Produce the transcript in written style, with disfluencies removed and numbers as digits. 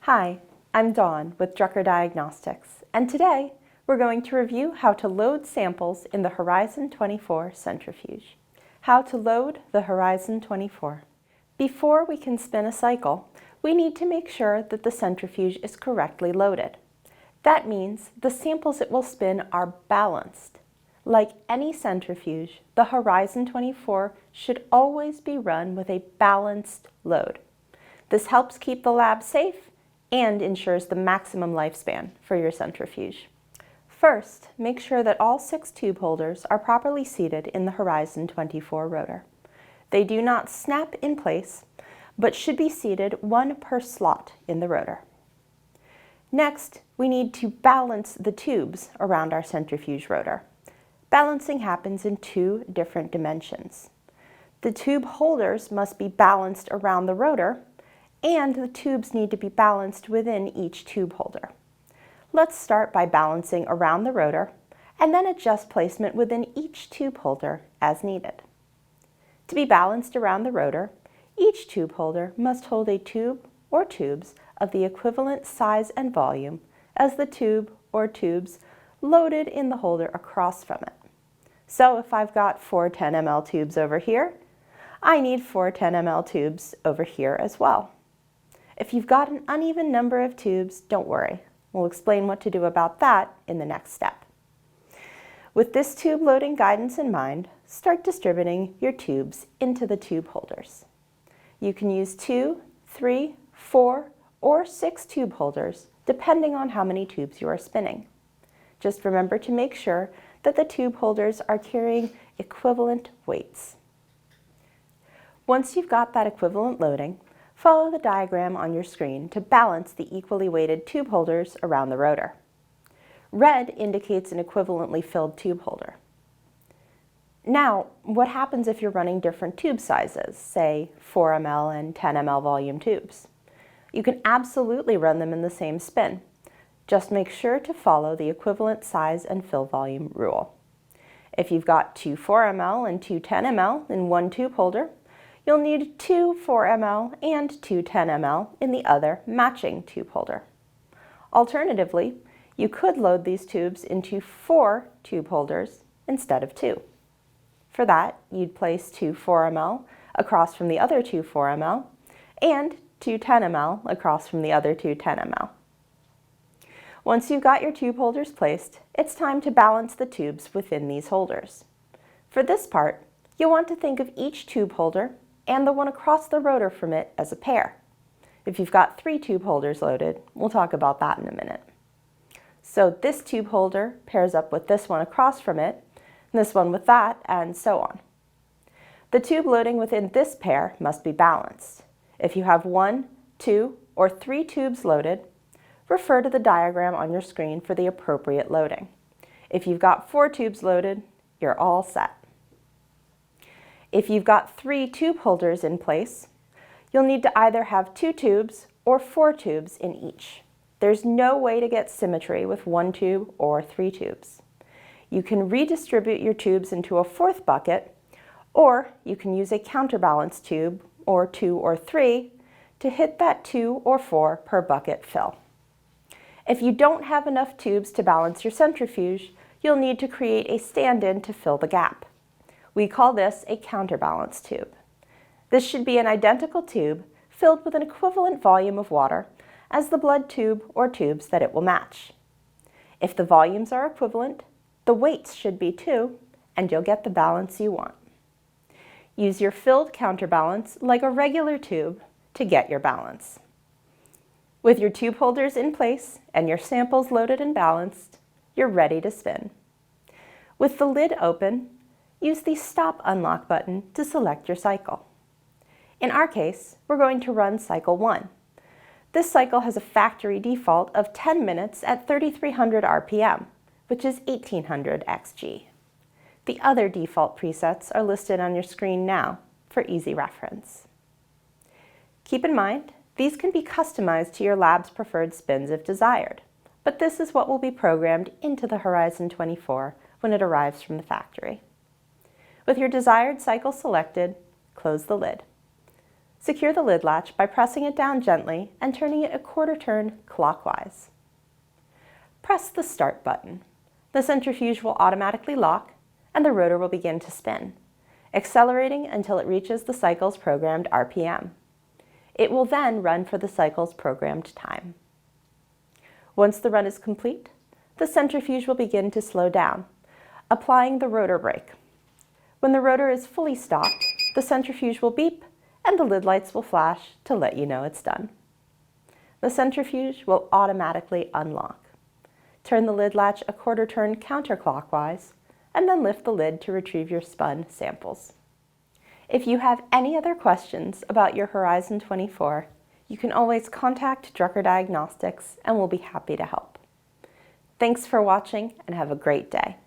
Hi, I'm Dawn with Drucker Diagnostics, and today we're going to review how to load samples in the Horizon 24 centrifuge. How to load the Horizon 24. Before we can spin a cycle, we need to make sure that the centrifuge is correctly loaded. That means the samples it will spin are balanced. Like any centrifuge, the Horizon 24 should always be run with a balanced load. This helps keep the lab safe and ensures the maximum lifespan for your centrifuge. First, make sure that all 6 tube holders are properly seated in the Horizon 24 rotor. They do not snap in place, but should be seated 1 per slot in the rotor. Next, we need to balance the tubes around our centrifuge rotor. Balancing happens in 2 different dimensions. The tube holders must be balanced around the rotor, and the tubes need to be balanced within each tube holder. Let's start by balancing around the rotor, and then adjust placement within each tube holder as needed. To be balanced around the rotor, each tube holder must hold a tube or tubes of the equivalent size and volume as the tube or tubes loaded in the holder across from it. So if I've got 4 10 ml tubes over here, I need 4 10 ml tubes over here as well. If you've got an uneven number of tubes, don't worry. We'll explain what to do about that in the next step. With this tube loading guidance in mind, start distributing your tubes into the tube holders. You can use 2, 3, 4, or 6 tube holders, depending on how many tubes you are spinning. Just remember to make sure that the tube holders are carrying equivalent weights. Once you've got that equivalent loading, follow the diagram on your screen to balance the equally weighted tube holders around the rotor. Red indicates an equivalently filled tube holder. Now, what happens if you're running different tube sizes, say 4 ml and 10 ml volume tubes? You can absolutely run them in the same spin. Just make sure to follow the equivalent size and fill volume rule. If you've got 2 4 ml and 2 10 ml in one tube holder, you'll need 2 4 ml and 2 10 ml in the other matching tube holder. Alternatively, you could load these tubes into 4 tube holders instead of 2. For that, you'd place 2 4 ml across from the other 2 4 ml and 2 10 ml across from the other 2 10 ml. Once you've got your tube holders placed, it's time to balance the tubes within these holders. For this part, you'll want to think of each tube holder and the one across the rotor from it as a pair. If you've got 3 tube holders loaded, we'll talk about that in a minute. So this tube holder pairs up with this one across from it, and this one with that, and so on. The tube loading within this pair must be balanced. If you have 1, 2, or 3 tubes loaded, refer to the diagram on your screen for the appropriate loading. If you've got 4 tubes loaded, you're all set. If you've got 3 tube holders in place, you'll need to either have 2 tubes or 4 tubes in each. There's no way to get symmetry with 1 tube or 3 tubes. You can redistribute your tubes into a 4th bucket, or you can use a counterbalance tube, or 2 or 3, to hit that 2 or 4 per bucket fill. If you don't have enough tubes to balance your centrifuge, you'll need to create a stand-in to fill the gap. We call this a counterbalance tube. This should be an identical tube filled with an equivalent volume of water as the blood tube or tubes that it will match. If the volumes are equivalent, the weights should be too, and you'll get the balance you want. Use your filled counterbalance like a regular tube to get your balance. With your tube holders in place and your samples loaded and balanced, you're ready to spin. With the lid open, use the Stop Unlock button to select your cycle. In our case, we're going to run cycle 1. This cycle has a factory default of 10 minutes at 3,300 RPM, which is 1,800 XG. The other default presets are listed on your screen now for easy reference. Keep in mind, these can be customized to your lab's preferred spins if desired, but this is what will be programmed into the Horizon 24 when it arrives from the factory. With your desired cycle selected, close the lid. Secure the lid latch by pressing it down gently and turning it a quarter turn clockwise. Press the start button. The centrifuge will automatically lock and the rotor will begin to spin, accelerating until it reaches the cycle's programmed RPM. It will then run for the cycle's programmed time. Once the run is complete, the centrifuge will begin to slow down, applying the rotor brake. When the rotor is fully stopped, the centrifuge will beep and the lid lights will flash to let you know it's done. The centrifuge will automatically unlock. Turn the lid latch a quarter turn counterclockwise and then lift the lid to retrieve your spun samples. If you have any other questions about your Horizon 24, you can always contact Drucker Diagnostics and we'll be happy to help. Thanks for watching and have a great day.